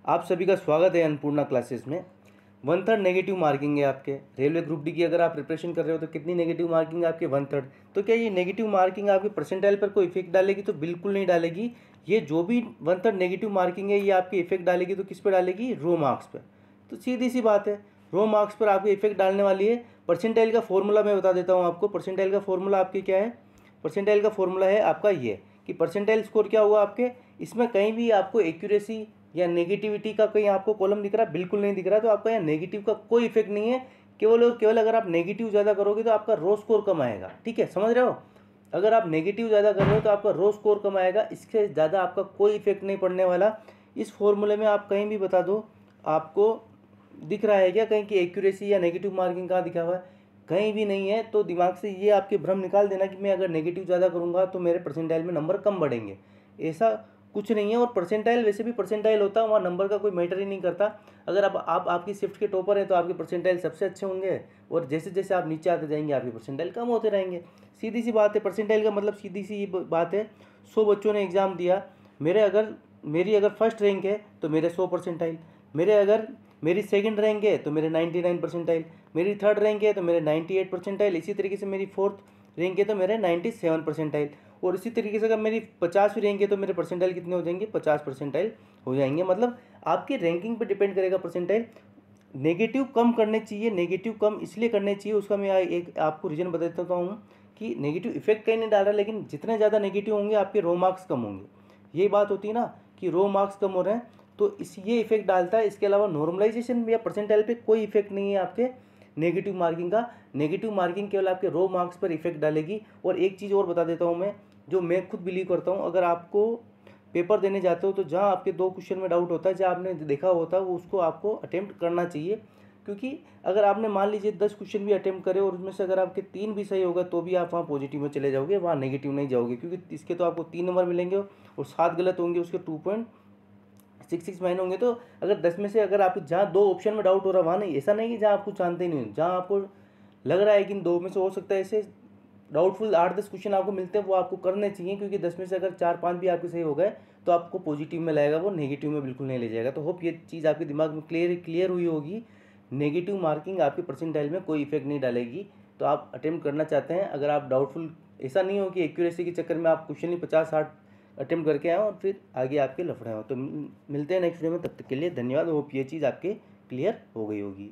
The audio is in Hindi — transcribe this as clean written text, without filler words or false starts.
आप सभी का स्वागत है अन्नपूर्णा क्लासेस में। 1/3 नेगेटिव मार्किंग है आपके रेलवे ग्रुप डी की। अगर आप प्रिपरेशन कर रहे हो तो कितनी नेगेटिव मार्किंग है आपके 1/3। तो क्या ये नेगेटिव मार्किंग आपके परसेंटाइल पर कोई इफेक्ट डालेगी? तो बिल्कुल नहीं डालेगी। ये जो भी 1/3 नेगेटिव मार्किंग है ये आपकी इफेक्ट डालेगी तो किस पर डालेगी? रो मार्क्स पर। तो सीधी सी बात है, रो मार्क्स पर आपकी इफेक्ट डालने वाली है। परसेंटाइल का फॉर्मूला मैं बता देता हूँ आपको। परसेंटाइल का फॉर्मूला आपके क्या है? परसेंटाइल का फॉर्मूला है आपका ये कि परसेंटाइल स्कोर क्या हुआ आपके, इसमें कहीं भी आपको एक्यूरेसी या नेगेटिविटी का कहीं आपको कॉलम दिख रहा है? बिल्कुल नहीं दिख रहा। तो आपका यहाँ नेगेटिव का कोई इफेक्ट नहीं है। केवल और केवल अगर आप नेगेटिव ज़्यादा करोगे तो आपका रो स्कोर कम आएगा। ठीक है, समझ रहे हो? अगर आप नेगेटिव ज़्यादा कर रहे हो तो आपका रो स्कोर कम आएगा, इससे ज़्यादा आपका कोई इफेक्ट नहीं पड़ने वाला। इस फॉर्मूले में आप कहीं भी बता दो, आपको दिख रहा है क्या कहीं की एक्यूरेसी या नेगेटिव मार्किंग कहाँ दिखा हुआ है? कहीं भी नहीं है। तो दिमाग से ये आपके भ्रम निकाल देना कि मैं अगर नेगेटिव ज़्यादा करूँगा तो मेरे परसेंटाइल में नंबर कम बढ़ेंगे। ऐसा कुछ नहीं है। और परसेंटाइल वैसे भी परसेंटाइल होता है, वहाँ नंबर का कोई मैटर ही नहीं करता। अगर आप आपकी शिफ्ट के टॉपर हैं तो आपके परसेंटाइल सबसे अच्छे होंगे, और जैसे जैसे आप नीचे आते जाएंगे आपके परसेंटाइल कम होते रहेंगे। सीधी सी बात है। परसेंटाइल का मतलब सीधी सी बात है, 100 बच्चों ने एग्ज़ाम दिया, मेरी अगर फर्स्ट रैंक है तो मेरे 100 परसेंटाइल, मेरी सेकंड रैंक है तो मेरे 99 परसेंटाइल, मेरी थर्ड रैंक है तो मेरे 98 परसेंटाइल, इसी तरीके से मेरी फोर्थ रैंक है तो मेरे 97 परसेंटाइल, और इसी तरीके से अगर मेरी 50वीं रैंक है तो मेरे परसेंटाइल कितने हो जाएंगे? 50 परसेंटाइल हो जाएंगे। मतलब आपकी रैंकिंग पे डिपेंड करेगा परसेंटाइल। नेगेटिव कम करने चाहिए। नेगेटिव कम इसलिए करने चाहिए, उसका मैं एक आपको रीज़न बता देता हूँ कि नेगेटिव इफेक्ट कहीं नहीं डाल रहा, लेकिन जितने ज़्यादा नेगेटिव होंगे आपके रो मार्क्स कम होंगे। यही बात होती है ना कि रो मार्क्स कम हो रहे हैं तो ये इफेक्ट डालता है। इसके अलावा नॉर्मलाइजेशन या परसेंटाइल पे कोई इफेक्ट नहीं है आपके नेगेटिव मार्किंग का। नेगेटिव मार्किंग केवल आपके रो मार्क्स पर इफेक्ट डालेगी। और एक चीज़ और बता देता हूँ मैं, जो मैं खुद बिलीव करता हूँ, अगर आपको पेपर देने जाते हो तो जहाँ आपके 2 क्वेश्चन में डाउट होता है, जहाँ आपने देखा होता है वो उसको आपको अटेम्प्ट करना चाहिए। क्योंकि अगर आपने मान लीजिए 10 क्वेश्चन भी अटेम्प्ट करे और उसमें से अगर आपके 3 भी सही होगा तो भी आप वहाँ पॉजिटिव में चले जाओगे, वहाँ नेगेटिव नहीं जाओगे। क्योंकि इसके तो आपको 3 नंबर मिलेंगे और 7 गलत होंगे, उसके 2.66 माइनस होंगे। तो अगर 10 में से अगर आपको जहाँ 2 ऑप्शन में डाउट हो रहा है वहाँ नहीं, ऐसा नहीं कि जहाँ आपको जानते नहीं हो, जहाँ आपको लग रहा है कि इन 2 में से हो सकता है, ऐसे डाउटफुल 8-10 क्वेश्चन आपको मिलते हैं, वो आपको करने चाहिए। क्योंकि 10 में से अगर 4-5 भी आपके सही हो गए तो आपको पॉजिटिव में लाएगा, वो नेगेटिव में बिल्कुल नहीं ले जाएगा। तो होप ये चीज़ आपके दिमाग में क्लियर हुई होगी। नेगेटिव मार्किंग आपके परसेंटाइल में कोई इफेक्ट नहीं डालेगी। तो आप अटेम्प्ट करना चाहते हैं, अगर आप डाउटफुल, ऐसा नहीं हो कि एक्यूरेसी के चक्कर में आप क्वेश्चन ही 50-60 अटेम्प्ट करके आए और फिर आगे आपके लफड़े हो। तो मिलते हैं नेक्स्ट वीडियो में, तब तक के लिए धन्यवाद। होप ये चीज़ आपके क्लियर हो गई होगी।